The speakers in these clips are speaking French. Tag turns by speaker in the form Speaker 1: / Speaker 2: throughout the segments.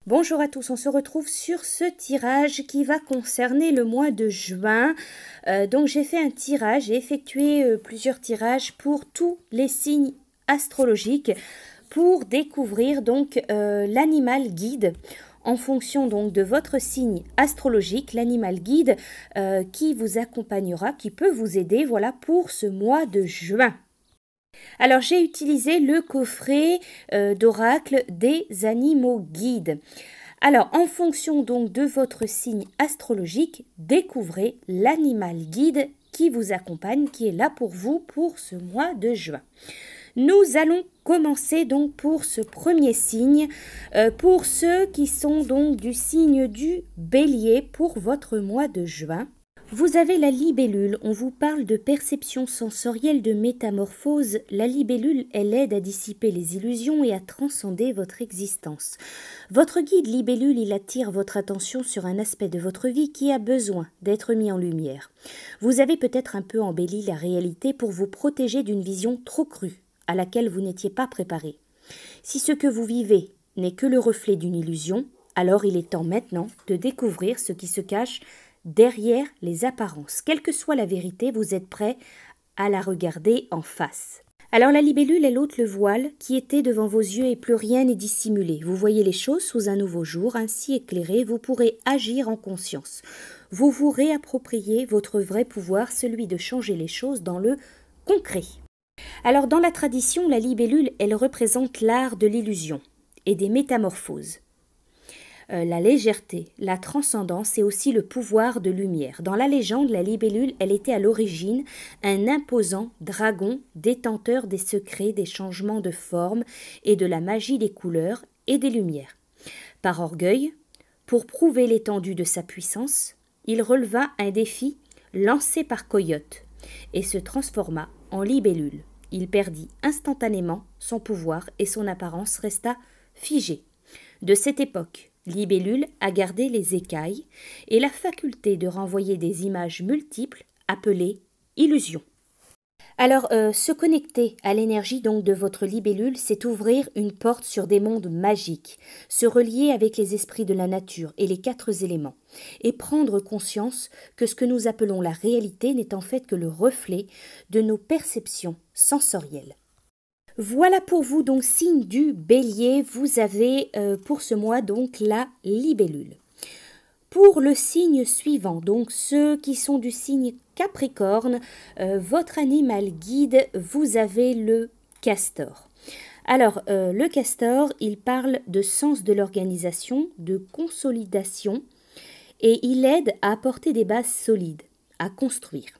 Speaker 1: Bonjour à tous, on se retrouve sur ce tirage qui va concerner le mois de juin. Donc j'ai fait un tirage, j'ai effectué plusieurs tirages pour tous les signes astrologiques pour découvrir donc l'animal guide en fonction donc de votre signe astrologique, l'animal guide qui vous accompagnera, qui peut vous aider voilà pour ce mois de juin. Alors j'ai utilisé le coffret d'oracle des animaux guides. Alors en fonction donc de votre signe astrologique, découvrez l'animal guide qui vous accompagne, qui est là pour vous pour ce mois de juin. Nous allons commencer donc pour ce premier signe, pour ceux qui sont donc du signe du Bélier pour votre mois de juin. Vous avez la libellule, on vous parle de perception sensorielle, de métamorphose. La libellule, elle aide à dissiper les illusions et à transcender votre existence. Votre guide libellule, il attire votre attention sur un aspect de votre vie qui a besoin d'être mis en lumière. Vous avez peut-être un peu embelli la réalité pour vous protéger d'une vision trop crue, à laquelle vous n'étiez pas préparé. Si ce que vous vivez n'est que le reflet d'une illusion, alors il est temps maintenant de découvrir ce qui se cache derrière les apparences. Quelle que soit la vérité, vous êtes prêt à la regarder en face. Alors la libellule, elle ôte le voile qui était devant vos yeux et plus rien n'est dissimulé. Vous voyez les choses sous un nouveau jour, ainsi éclairé, vous pourrez agir en conscience. Vous vous réappropriez votre vrai pouvoir, celui de changer les choses dans le concret. Alors dans la tradition, la libellule, elle représente l'art de l'illusion et des métamorphoses. La légèreté, la transcendance et aussi le pouvoir de lumière. Dans la légende, la libellule, elle était à l'origine un imposant dragon détenteur des secrets des changements de forme et de la magie des couleurs et des lumières. Par orgueil, pour prouver l'étendue de sa puissance, il releva un défi lancé par Coyote et se transforma en libellule. Il perdit instantanément son pouvoir et son apparence resta figée. De cette époque, Libellule a gardé les écailles et la faculté de renvoyer des images multiples appelées illusions. Alors, se connecter à l'énergie donc de votre libellule, c'est ouvrir une porte sur des mondes magiques, se relier avec les esprits de la nature et les 4 éléments, et prendre conscience que ce que nous appelons la réalité n'est en fait que le reflet de nos perceptions sensorielles. Voilà pour vous donc signe du Bélier, vous avez pour ce mois donc la libellule. Pour le signe suivant, donc ceux qui sont du signe Capricorne, votre animal guide, vous avez le castor. Alors le castor, il parle de sens de l'organisation, de consolidation et il aide à apporter des bases solides, à construire.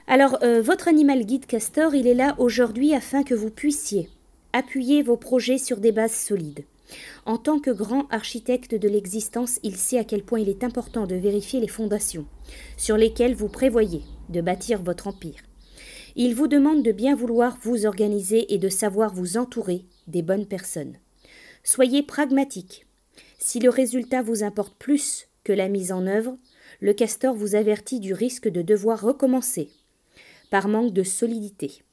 Speaker 1: Alors, votre animal guide castor, il est là aujourd'hui afin que vous puissiez appuyer vos projets sur des bases solides. En tant que grand architecte de l'existence, il sait à quel point il est important de vérifier les fondations sur lesquelles vous prévoyez de bâtir votre empire. Il vous demande de bien vouloir vous organiser et de savoir vous entourer des bonnes personnes. Soyez pragmatique. Si le résultat vous importe plus que la mise en œuvre, le castor vous avertit du risque de devoir recommencer par manque de solidité.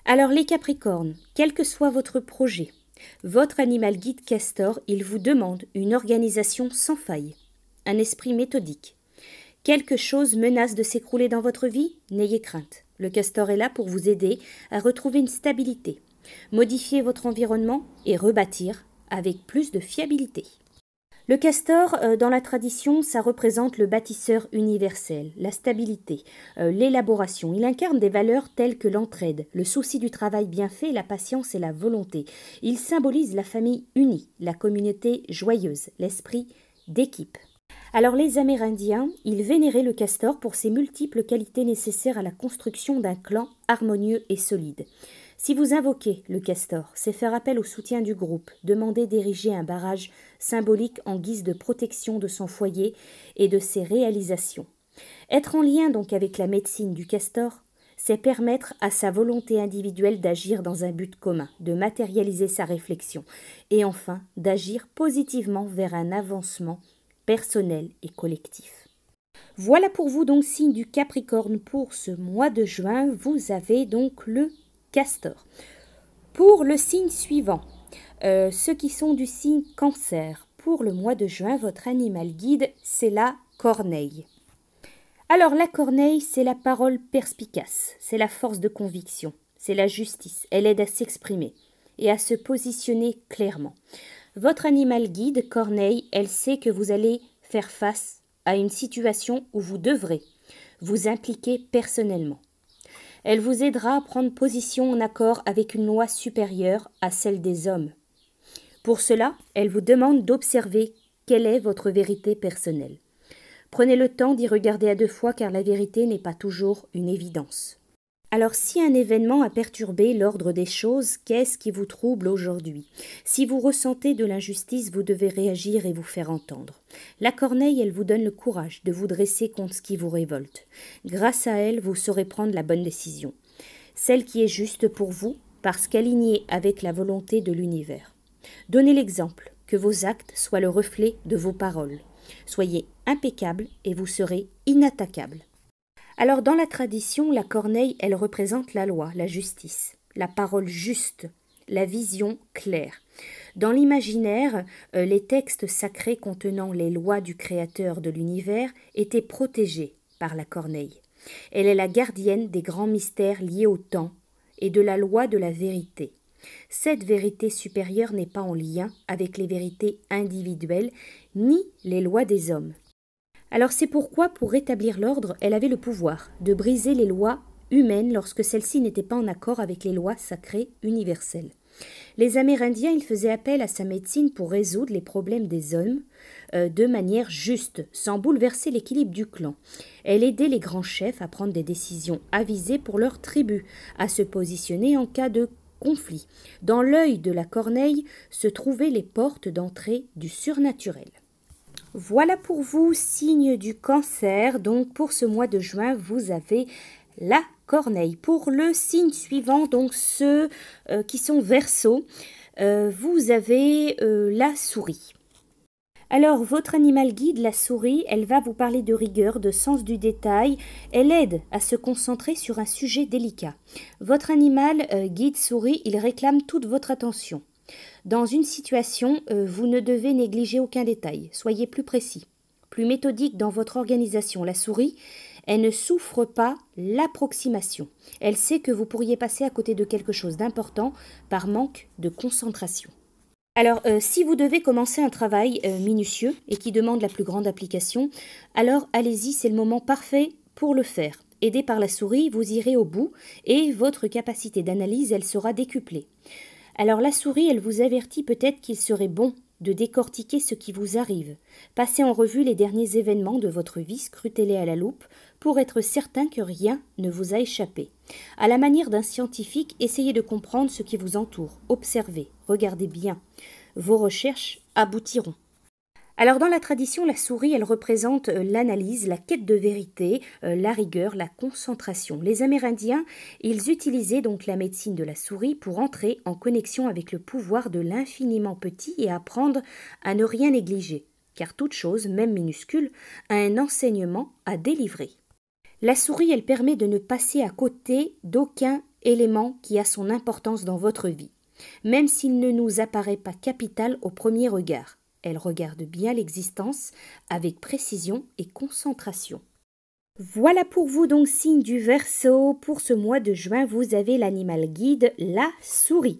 Speaker 1: Alors les Capricornes, quel que soit votre projet, votre animal guide castor, il vous demande une organisation sans faille, un esprit méthodique. Quelque chose menace de s'écrouler dans votre vie? N'ayez crainte. Le castor est là pour vous aider à retrouver une stabilité, modifier votre environnement et rebâtir avec plus de fiabilité. Le castor, dans la tradition, ça représente le bâtisseur universel, la stabilité, l'élaboration. Il incarne des valeurs telles que l'entraide, le souci du travail bien fait, la patience et la volonté. Il symbolise la famille unie, la communauté joyeuse, l'esprit d'équipe. Alors les Amérindiens, ils vénéraient le castor pour ses multiples qualités nécessaires à la construction d'un clan harmonieux et solide. Si vous invoquez le castor, c'est faire appel au soutien du groupe, demander d'ériger un barrage symbolique en guise de protection de son foyer et de ses réalisations. Être en lien donc avec la médecine du castor, c'est permettre à sa volonté individuelle d'agir dans un but commun, de matérialiser sa réflexion et enfin d'agir positivement vers un avancement personnel et collectif. Voilà pour vous donc signe du Capricorne pour ce mois de juin, vous avez donc le Castor. Pour le signe suivant, ceux qui sont du signe Cancer, pour le mois de juin, votre animal guide, c'est la corneille. Alors la corneille, c'est la parole perspicace, c'est la force de conviction, c'est la justice, elle aide à s'exprimer et à se positionner clairement. Votre animal guide, corneille, elle sait que vous allez faire face à une situation où vous devrez vous impliquer personnellement. Elle vous aidera à prendre position en accord avec une loi supérieure à celle des hommes. Pour cela, elle vous demande d'observer quelle est votre vérité personnelle. Prenez le temps d'y regarder à deux fois car la vérité n'est pas toujours une évidence. Alors si un événement a perturbé l'ordre des choses, qu'est-ce qui vous trouble aujourd'hui? Si vous ressentez de l'injustice, vous devez réagir et vous faire entendre. La corneille, elle vous donne le courage de vous dresser contre ce qui vous révolte. Grâce à elle, vous saurez prendre la bonne décision. Celle qui est juste pour vous, parce qu'alignée avec la volonté de l'univers. Donnez l'exemple, que vos actes soient le reflet de vos paroles. Soyez impeccable et vous serez inattaquable. Alors dans la tradition, la corneille, elle représente la loi, la justice, la parole juste, la vision claire. Dans l'imaginaire, les textes sacrés contenant les lois du Créateur de l'univers étaient protégés par la corneille. Elle est la gardienne des grands mystères liés au temps et de la loi de la vérité. Cette vérité supérieure n'est pas en lien avec les vérités individuelles ni les lois des hommes. Alors c'est pourquoi, pour rétablir l'ordre, elle avait le pouvoir de briser les lois humaines lorsque celles-ci n'étaient pas en accord avec les lois sacrées universelles. Les Amérindiens, ils faisaient appel à sa médecine pour résoudre les problèmes des hommes de manière juste, sans bouleverser l'équilibre du clan. Elle aidait les grands chefs à prendre des décisions avisées pour leur tribu, à se positionner en cas de conflit. Dans l'œil de la corneille se trouvaient les portes d'entrée du surnaturel. Voilà pour vous, signe du Cancer. Donc pour ce mois de juin, vous avez la corneille. Pour le signe suivant, donc ceux qui sont Verseaux, vous avez la souris. Alors, votre animal guide, la souris, elle va vous parler de rigueur, de sens du détail. Elle aide à se concentrer sur un sujet délicat. Votre animal guide souris, il réclame toute votre attention. Dans une situation, vous ne devez négliger aucun détail. Soyez plus précis, plus méthodique dans votre organisation. La souris, elle ne souffre pas l'approximation. Elle sait que vous pourriez passer à côté de quelque chose d'important par manque de concentration. Alors, si vous devez commencer un travail minutieux et qui demande la plus grande application, alors allez-y, c'est le moment parfait pour le faire. Aidé par la souris, vous irez au bout et votre capacité d'analyse, elle sera décuplée. Alors la souris, elle vous avertit peut-être qu'il serait bon de décortiquer ce qui vous arrive. Passez en revue les derniers événements de votre vie, scrutez-les à la loupe pour être certain que rien ne vous a échappé. À la manière d'un scientifique, essayez de comprendre ce qui vous entoure. Observez, regardez bien. Vos recherches aboutiront. Alors dans la tradition, la souris, elle représente l'analyse, la quête de vérité, la rigueur, la concentration. Les Amérindiens, ils utilisaient donc la médecine de la souris pour entrer en connexion avec le pouvoir de l'infiniment petit et apprendre à ne rien négliger, car toute chose, même minuscule, a un enseignement à délivrer. La souris, elle permet de ne passer à côté d'aucun élément qui a son importance dans votre vie, même s'il ne nous apparaît pas capital au premier regard. Elle regarde bien l'existence avec précision et concentration. Voilà pour vous donc, signe du Verseau. Pour ce mois de juin, vous avez l'animal guide, la souris.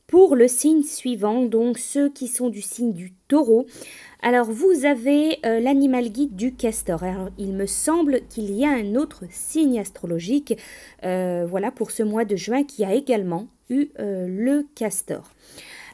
Speaker 1: Pour le signe suivant, donc ceux qui sont du signe du Taureau, alors vous avez l'animal guide du Castor. Alors il me semble qu'il y a un autre signe astrologique, voilà pour ce mois de juin, qui a également eu le Castor.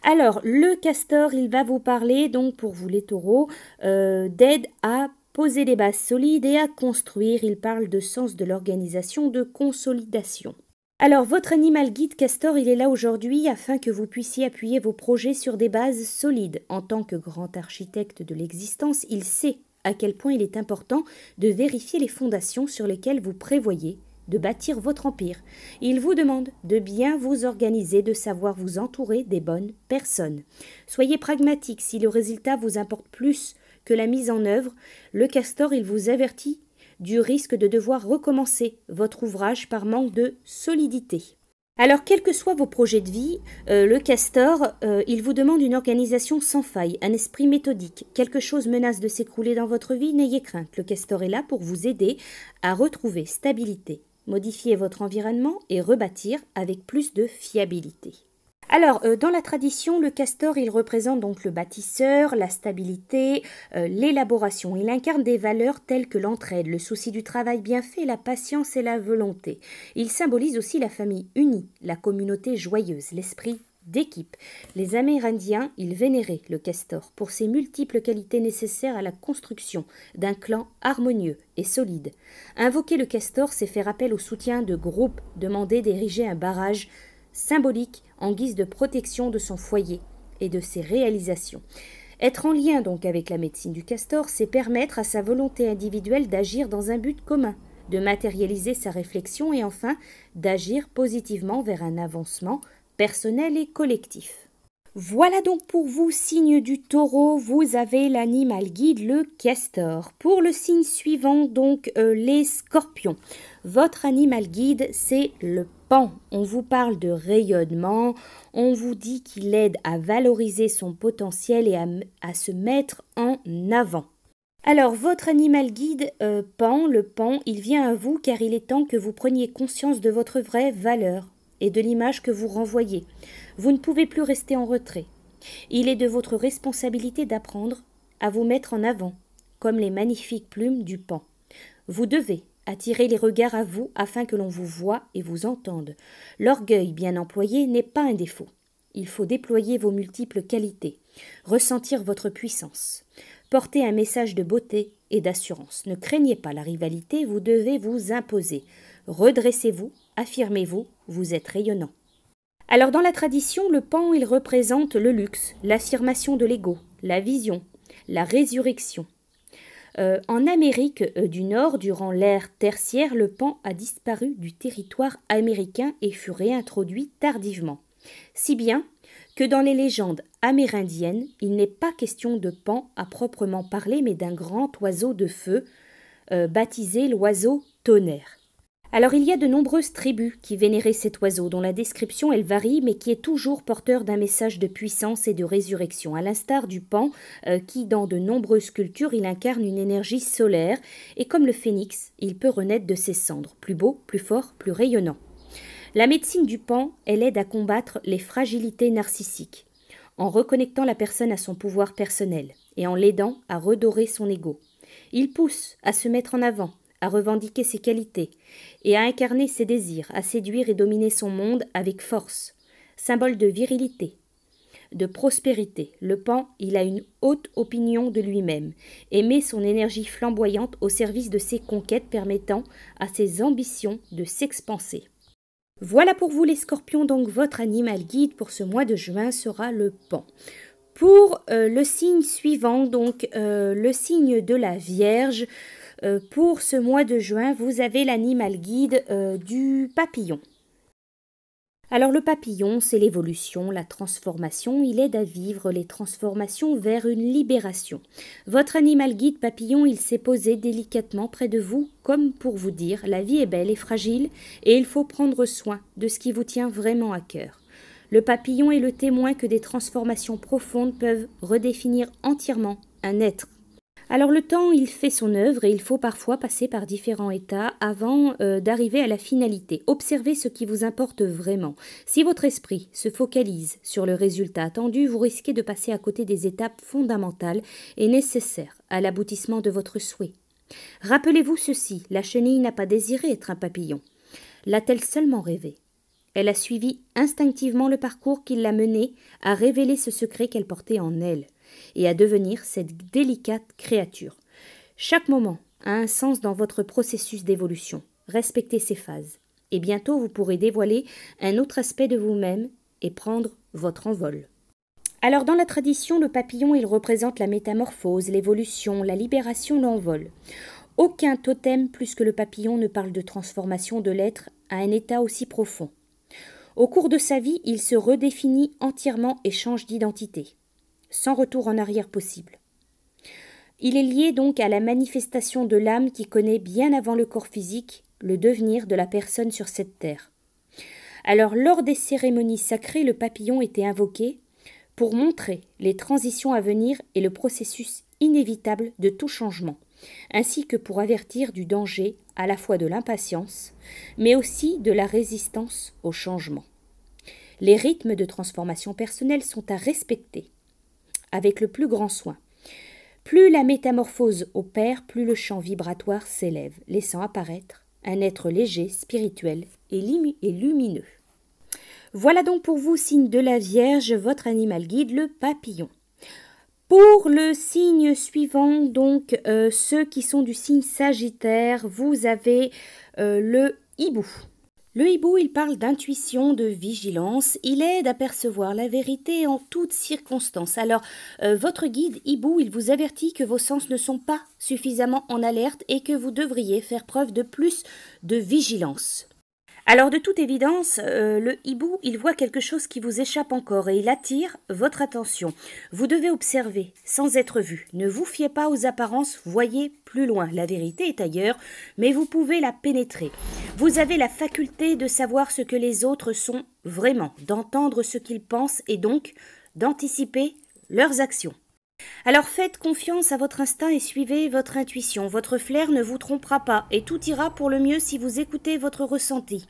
Speaker 1: Alors, le Castor, il va vous parler, donc pour vous les taureaux, d'aide à poser des bases solides et à construire. Il parle de sens de l'organisation, de consolidation. Alors, votre animal guide Castor, il est là aujourd'hui afin que vous puissiez appuyer vos projets sur des bases solides. En tant que grand architecte de l'existence, il sait à quel point il est important de vérifier les fondations sur lesquelles vous prévoyez de bâtir votre empire. Il vous demande de bien vous organiser, de savoir vous entourer des bonnes personnes. Soyez pragmatique, si le résultat vous importe plus que la mise en œuvre, le Castor, il vous avertit du risque de devoir recommencer votre ouvrage par manque de solidité. Alors, quels que soient vos projets de vie, le castor, il vous demande une organisation sans faille, un esprit méthodique. Quelque chose menace de s'écrouler dans votre vie, n'ayez crainte. Le castor est là pour vous aider à retrouver stabilité, modifier votre environnement et rebâtir avec plus de fiabilité. Alors, dans la tradition, le castor, il représente donc le bâtisseur, la stabilité, l'élaboration. Il incarne des valeurs telles que l'entraide, le souci du travail bien fait, la patience et la volonté. Il symbolise aussi la famille unie, la communauté joyeuse, l'esprit d'équipe. Les Amérindiens, ils vénéraient le castor pour ses multiples qualités nécessaires à la construction d'un clan harmonieux et solide. Invoquer le castor, c'est faire appel au soutien de groupes, demander d'ériger un barrage symbolique en guise de protection de son foyer et de ses réalisations. Être en lien donc avec la médecine du castor, c'est permettre à sa volonté individuelle d'agir dans un but commun, de matérialiser sa réflexion et enfin d'agir positivement vers un avancement personnel et collectif. Voilà donc pour vous, signe du taureau, vous avez l'animal guide, le castor. Pour le signe suivant, donc les scorpions. Votre animal guide, c'est le pan. On vous parle de rayonnement, on vous dit qu'il aide à valoriser son potentiel et à se mettre en avant. Alors, votre animal guide, pan, le pan, il vient à vous car il est temps que vous preniez conscience de votre vraie valeur et de l'image que vous renvoyez. Vous ne pouvez plus rester en retrait. Il est de votre responsabilité d'apprendre à vous mettre en avant, comme les magnifiques plumes du pan. Vous devez attirer les regards à vous afin que l'on vous voie et vous entende. L'orgueil bien employé n'est pas un défaut. Il faut déployer vos multiples qualités, ressentir votre puissance, porter un message de beauté et d'assurance. Ne craignez pas la rivalité, vous devez vous imposer. Redressez-vous, affirmez-vous, vous êtes rayonnant. Alors dans la tradition, le pan, il représente le luxe, l'affirmation de l'ego, la vision, la résurrection. En Amérique du Nord, durant l'ère tertiaire, le pan a disparu du territoire américain et fut réintroduit tardivement. Si bien que dans les légendes amérindiennes, il n'est pas question de pan à proprement parler, mais d'un grand oiseau de feu, baptisé l'oiseau tonnerre. Alors il y a de nombreuses tribus qui vénéraient cet oiseau, dont la description elle varie, mais qui est toujours porteur d'un message de puissance et de résurrection, à l'instar du pan, qui dans de nombreuses cultures il incarne une énergie solaire, et comme le phénix, il peut renaître de ses cendres, plus beau, plus fort, plus rayonnant. La médecine du pan, elle aide à combattre les fragilités narcissiques, en reconnectant la personne à son pouvoir personnel, et en l'aidant à redorer son ego. Il pousse à se mettre en avant, à revendiquer ses qualités et à incarner ses désirs, à séduire et dominer son monde avec force. Symbole de virilité, de prospérité, le pan, il a une haute opinion de lui-même et met son énergie flamboyante au service de ses conquêtes permettant à ses ambitions de s'expanser. Voilà pour vous les scorpions, donc votre animal guide pour ce mois de juin sera le pan. Pour le signe suivant, donc le signe de la Vierge, pour ce mois de juin, vous avez l'animal guide du papillon. Alors le papillon, c'est l'évolution, la transformation, il aide à vivre les transformations vers une libération. Votre animal guide papillon, il s'est posé délicatement près de vous, comme pour vous dire, la vie est belle et fragile, et il faut prendre soin de ce qui vous tient vraiment à cœur. Le papillon est le témoin que des transformations profondes peuvent redéfinir entièrement un être. Alors le temps, il fait son œuvre et il faut parfois passer par différents états avant d'arriver à la finalité. Observez ce qui vous importe vraiment. Si votre esprit se focalise sur le résultat attendu, vous risquez de passer à côté des étapes fondamentales et nécessaires à l'aboutissement de votre souhait. Rappelez-vous ceci, la chenille n'a pas désiré être un papillon. L'a-t-elle seulement rêvé ? Elle a suivi instinctivement le parcours qui l'a menée à révéler ce secret qu'elle portait en elle et à devenir cette délicate créature. Chaque moment a un sens dans votre processus d'évolution. Respectez ces phases. Et bientôt, vous pourrez dévoiler un autre aspect de vous-même et prendre votre envol. Alors, dans la tradition, le papillon, il représente la métamorphose, l'évolution, la libération, l'envol. Aucun totem plus que le papillon ne parle de transformation de l'être à un état aussi profond. Au cours de sa vie, il se redéfinit entièrement et change d'identité, sans retour en arrière possible. Il est lié donc à la manifestation de l'âme qui connaît bien avant le corps physique le devenir de la personne sur cette terre. Alors, lors des cérémonies sacrées, le papillon était invoqué pour montrer les transitions à venir et le processus inévitable de tout changement, ainsi que pour avertir du danger à la fois de l'impatience, mais aussi de la résistance au changement. Les rythmes de transformation personnelle sont à respecter avec le plus grand soin. Plus la métamorphose opère, plus le champ vibratoire s'élève, laissant apparaître un être léger, spirituel et lumineux. Voilà donc pour vous, signe de la Vierge, votre animal guide, le papillon. Pour le signe suivant, donc ceux qui sont du signe Sagittaire, vous avez le hibou. Le hibou, il parle d'intuition, de vigilance, il aide à percevoir la vérité en toutes circonstances. Alors, votre guide hibou, il vous avertit que vos sens ne sont pas suffisamment en alerte et que vous devriez faire preuve de plus de vigilance. Alors, de toute évidence, le hibou, il voit quelque chose qui vous échappe encore et il attire votre attention. Vous devez observer sans être vu. Ne vous fiez pas aux apparences, voyez plus loin. La vérité est ailleurs, mais vous pouvez la pénétrer. Vous avez la faculté de savoir ce que les autres sont vraiment, d'entendre ce qu'ils pensent et donc d'anticiper leurs actions. Alors faites confiance à votre instinct et suivez votre intuition. Votre flair ne vous trompera pas et tout ira pour le mieux si vous écoutez votre ressenti.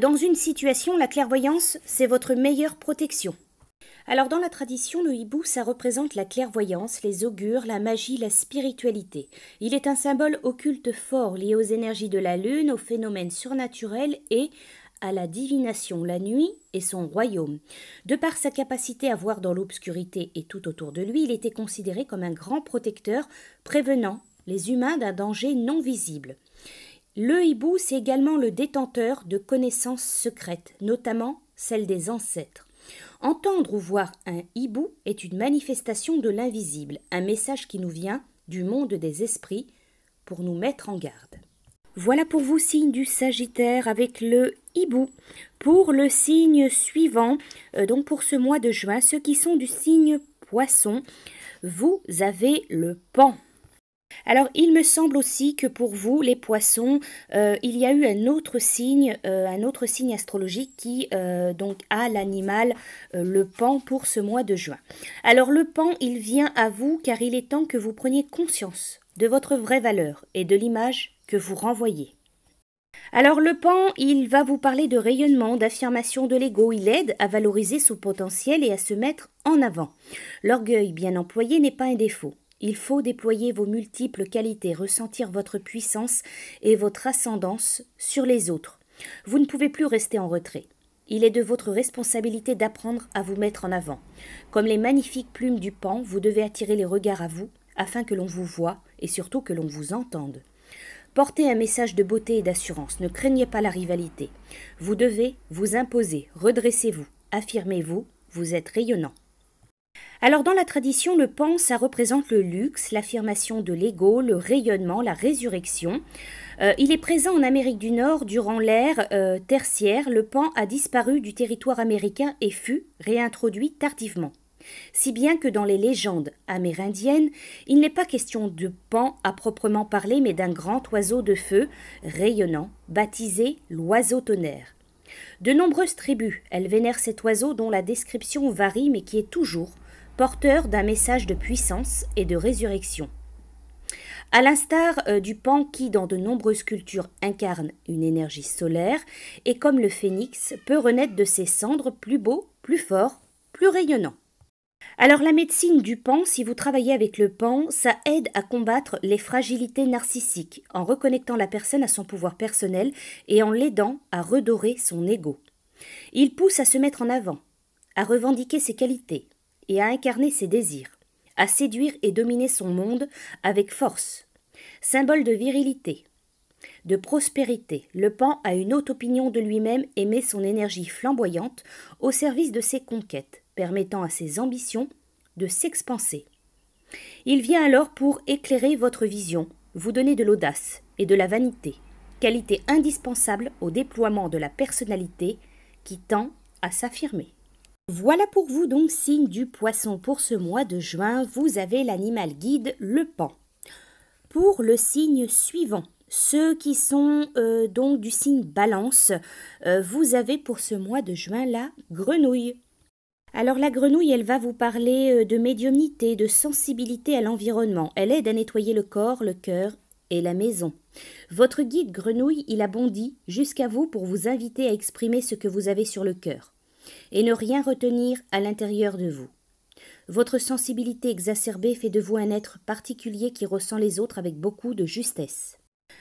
Speaker 1: Dans une situation, la clairvoyance, c'est votre meilleure protection. Alors dans la tradition, le hibou, ça représente la clairvoyance, les augures, la magie, la spiritualité. Il est un symbole occulte fort lié aux énergies de la lune, aux phénomènes surnaturels et à la divination. La nuit est son royaume. De par sa capacité à voir dans l'obscurité et tout autour de lui, il était considéré comme un grand protecteur, prévenant les humains d'un danger non visible. Le hibou, c'est également le détenteur de connaissances secrètes, notamment celles des ancêtres. Entendre ou voir un hibou est une manifestation de l'invisible, un message qui nous vient du monde des esprits pour nous mettre en garde. Voilà pour vous, signe du Sagittaire, avec le hibou. Pour le signe suivant, donc pour ce mois de juin, ceux qui sont du signe Poisson, vous avez le Paon. Alors, il me semble aussi que pour vous, les Poissons, il y a eu un autre signe astrologique qui donc a l'animal le Paon pour ce mois de juin. Alors, le Paon, il vient à vous car il est temps que vous preniez conscience de votre vraie valeur et de l'image que vous renvoyez. Alors le Paon, il va vous parler de rayonnement, d'affirmation de l'ego. Il aide à valoriser son potentiel et à se mettre en avant. L'orgueil bien employé n'est pas un défaut. Il faut déployer vos multiples qualités, ressentir votre puissance et votre ascendance sur les autres. Vous ne pouvez plus rester en retrait. Il est de votre responsabilité d'apprendre à vous mettre en avant. Comme les magnifiques plumes du Paon, vous devez attirer les regards à vous afin que l'on vous voie et surtout que l'on vous entende. Portez un message de beauté et d'assurance, ne craignez pas la rivalité. Vous devez vous imposer, redressez-vous, affirmez-vous, vous êtes rayonnant. Alors dans la tradition, le Paon, ça représente le luxe, l'affirmation de l'ego, le rayonnement, la résurrection. Il est présent en Amérique du Nord durant l'ère tertiaire. Le Paon a disparu du territoire américain et fut réintroduit tardivement. Si bien que dans les légendes amérindiennes, il n'est pas question de Paon à proprement parler, mais d'un grand oiseau de feu, rayonnant, baptisé l'oiseau tonnerre. De nombreuses tribus, elles vénèrent cet oiseau dont la description varie, mais qui est toujours porteur d'un message de puissance et de résurrection. À l'instar du Paon qui, dans de nombreuses cultures, incarne une énergie solaire, et comme le phénix, peut renaître de ses cendres plus beau, plus fort, plus rayonnant. Alors la médecine du Paon, si vous travaillez avec le Paon, ça aide à combattre les fragilités narcissiques en reconnectant la personne à son pouvoir personnel et en l'aidant à redorer son ego. Il pousse à se mettre en avant, à revendiquer ses qualités et à incarner ses désirs, à séduire et dominer son monde avec force. Symbole de virilité, de prospérité, le Paon a une haute opinion de lui-même et met son énergie flamboyante au service de ses conquêtes, permettant à ses ambitions de s'expanser. Il vient alors pour éclairer votre vision, vous donner de l'audace et de la vanité, qualité indispensable au déploiement de la personnalité qui tend à s'affirmer. Voilà pour vous donc, signe du Poisson, pour ce mois de juin, vous avez l'animal guide le Paon. Pour le signe suivant, Ceux qui sont donc du signe Balance, vous avez pour ce mois de juin la grenouille. Alors la grenouille, elle va vous parler de médiumnité, de sensibilité à l'environnement. Elle aide à nettoyer le corps, le cœur et la maison. Votre guide grenouille, il a bondi jusqu'à vous pour vous inviter à exprimer ce que vous avez sur le cœur et ne rien retenir à l'intérieur de vous. Votre sensibilité exacerbée fait de vous un être particulier qui ressent les autres avec beaucoup de justesse.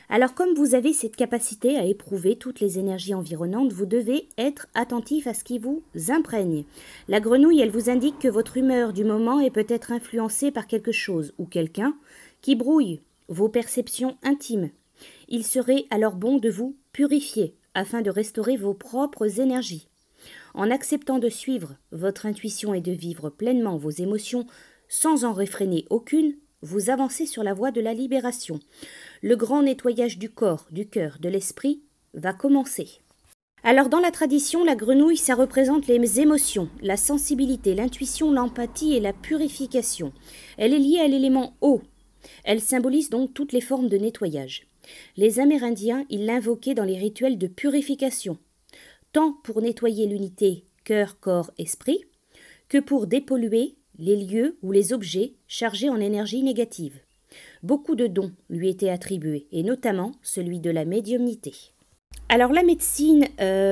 Speaker 1: Alors comme vous avez cette capacité à éprouver toutes les énergies environnantes, vous devez être attentif à ce qui vous imprègne. La grenouille, elle vous indique que votre humeur du moment est peut-être influencée par quelque chose ou quelqu'un qui brouille vos perceptions intimes. Il serait alors bon de vous purifier afin de restaurer vos propres énergies. En acceptant de suivre votre intuition et de vivre pleinement vos émotions sans en réfréner aucune, vous avancez sur la voie de la libération. Le grand nettoyage du corps, du cœur, de l'esprit va commencer. Alors dans la tradition, la grenouille, ça représente les émotions, la sensibilité, l'intuition, l'empathie et la purification. Elle est liée à l'élément eau. Elle symbolise donc toutes les formes de nettoyage. Les Amérindiens, ils l'invoquaient dans les rituels de purification, tant pour nettoyer l'unité cœur, corps, esprit, que pour dépolluer les lieux ou les objets chargés en énergie négative. Beaucoup de dons lui étaient attribués, et notamment celui de la médiumnité. Alors la médecine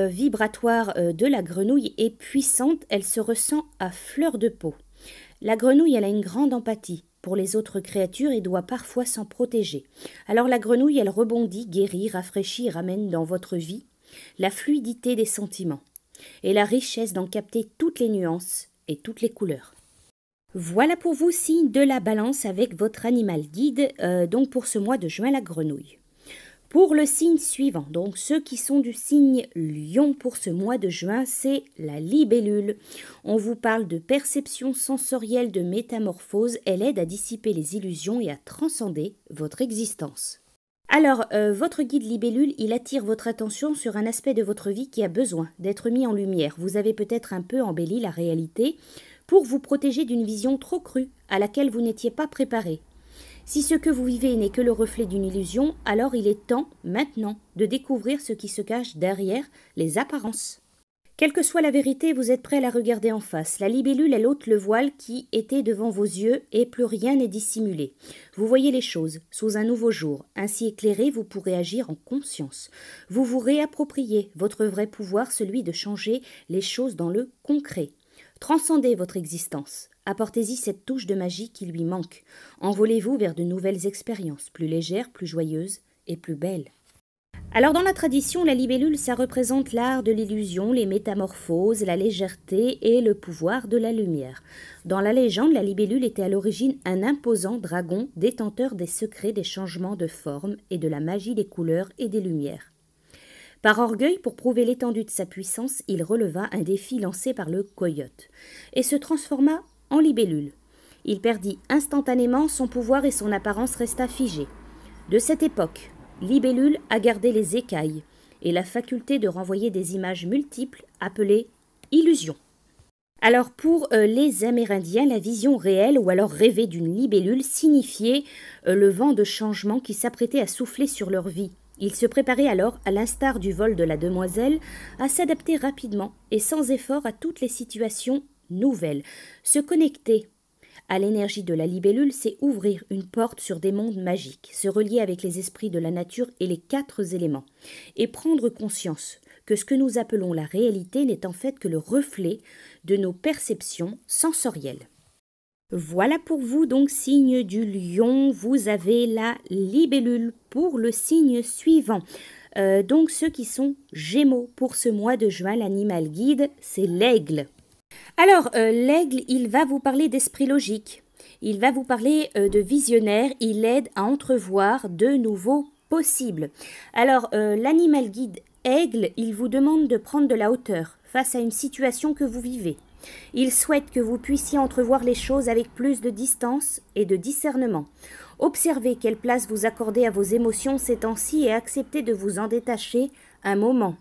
Speaker 1: vibratoire de la grenouille est puissante, elle se ressent à fleur de peau. La grenouille, elle a une grande empathie pour les autres créatures et doit parfois s'en protéger. Alors la grenouille, elle rebondit, guérit, rafraîchit et ramène dans votre vie la fluidité des sentiments et la richesse d'en capter toutes les nuances et toutes les couleurs. Voilà pour vous, signe de la Balance avec votre animal guide, donc pour ce mois de juin, la grenouille. Pour le signe suivant, donc ceux qui sont du signe Lion pour ce mois de juin, c'est la libellule. On vous parle de perception sensorielle, de métamorphose. Elle aide à dissiper les illusions et à transcender votre existence. Alors, votre guide libellule, il attire votre attention sur un aspect de votre vie qui a besoin d'être mis en lumière. Vous avez peut-être un peu embelli la réalité pour vous protéger d'une vision trop crue à laquelle vous n'étiez pas préparé. Si ce que vous vivez n'est que le reflet d'une illusion, alors il est temps, maintenant, de découvrir ce qui se cache derrière les apparences. Quelle que soit la vérité, vous êtes prêt à la regarder en face. La libellule, elle ôte le voile qui était devant vos yeux et plus rien n'est dissimulé. Vous voyez les choses sous un nouveau jour. Ainsi éclairé, vous pourrez agir en conscience. Vous vous réappropriez votre vrai pouvoir, celui de changer les choses dans le concret. Transcendez votre existence. Apportez-y cette touche de magie qui lui manque. Envolez-vous vers de nouvelles expériences, plus légères, plus joyeuses et plus belles. Alors dans la tradition, la libellule, ça représente l'art de l'illusion, les métamorphoses, la légèreté et le pouvoir de la lumière. Dans la légende, la libellule était à l'origine un imposant dragon détenteur des secrets des changements de forme et de la magie des couleurs et des lumières. Par orgueil, pour prouver l'étendue de sa puissance, il releva un défi lancé par le coyote et se transforma en libellule. Il perdit instantanément son pouvoir et son apparence resta figée. De cette époque, libellule a gardé les écailles et la faculté de renvoyer des images multiples appelées illusions. Alors pour les Amérindiens, la vision réelle ou alors rêvée d'une libellule signifiait le vent de changement qui s'apprêtait à souffler sur leur vie. Ils se préparaient alors, à l'instar du vol de la demoiselle, à s'adapter rapidement et sans effort à toutes les situations nouvelles. Se connecter à l'énergie de la libellule, c'est ouvrir une porte sur des mondes magiques, se relier avec les esprits de la nature et les 4 éléments, et prendre conscience que ce que nous appelons la réalité n'est en fait que le reflet de nos perceptions sensorielles. Voilà pour vous donc, signe du lion, vous avez la libellule. Pour le signe suivant, donc ceux qui sont Gémeaux pour ce mois de juin, l'animal guide, c'est l'aigle. Alors, l'aigle, il va vous parler d'esprit logique, il va vous parler de visionnaire, il aide à entrevoir de nouveaux possibles. Alors, l'animal guide aigle, il vous demande de prendre de la hauteur face à une situation que vous vivez. Il souhaite que vous puissiez entrevoir les choses avec plus de distance et de discernement. Observez quelle place vous accordez à vos émotions ces temps-ci et acceptez de vous en détacher un moment.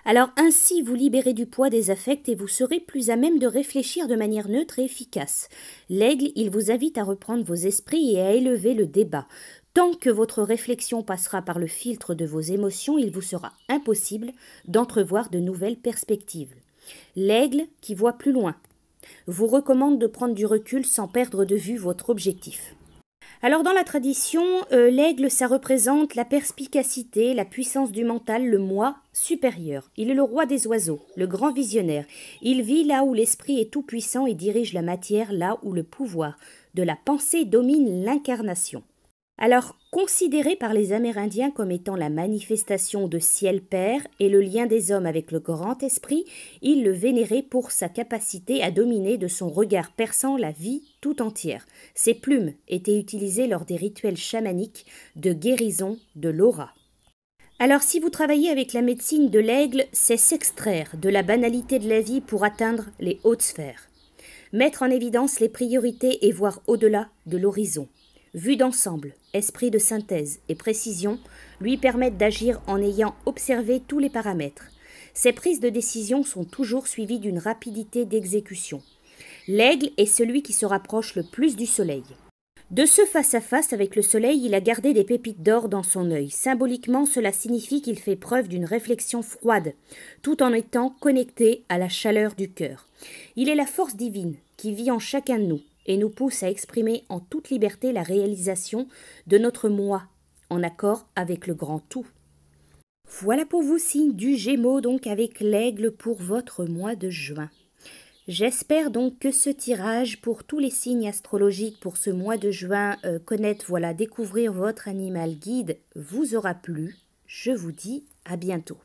Speaker 1: Alors ainsi, vous libérez du poids des affects et vous serez plus à même de réfléchir de manière neutre et efficace. L'aigle, il vous invite à reprendre vos esprits et à élever le débat. Tant que votre réflexion passera par le filtre de vos émotions, il vous sera impossible d'entrevoir de nouvelles perspectives. L'aigle, qui voit plus loin, vous recommande de prendre du recul sans perdre de vue votre objectif. Alors dans la tradition, l'aigle, ça représente la perspicacité, la puissance du mental, le moi supérieur. Il est le roi des oiseaux, le grand visionnaire. Il vit là où l'esprit est tout-puissant et dirige la matière, là où le pouvoir de la pensée domine l'incarnation. Alors, considéré par les Amérindiens comme étant la manifestation de Ciel Père et le lien des hommes avec le grand esprit, ils le vénéraient pour sa capacité à dominer de son regard perçant la vie tout entière. Ses plumes étaient utilisées lors des rituels chamaniques de guérison de l'aura. Alors, si vous travaillez avec la médecine de l'aigle, c'est s'extraire de la banalité de la vie pour atteindre les hautes sphères. Mettre en évidence les priorités et voir au-delà de l'horizon. Vue d'ensemble, esprit de synthèse et précision lui permettent d'agir en ayant observé tous les paramètres. Ses prises de décision sont toujours suivies d'une rapidité d'exécution. L'aigle est celui qui se rapproche le plus du soleil. De ce face-à-face avec le soleil, il a gardé des pépites d'or dans son œil. Symboliquement, cela signifie qu'il fait preuve d'une réflexion froide, tout en étant connecté à la chaleur du cœur. Il est la force divine qui vit en chacun de nous et nous pousse à exprimer en toute liberté la réalisation de notre moi, en accord avec le grand tout. Voilà pour vous, signe du Gémeaux, donc avec l'aigle pour votre mois de juin. J'espère donc que ce tirage pour tous les signes astrologiques pour ce mois de juin, découvrir votre animal guide vous aura plu. Je vous dis à bientôt.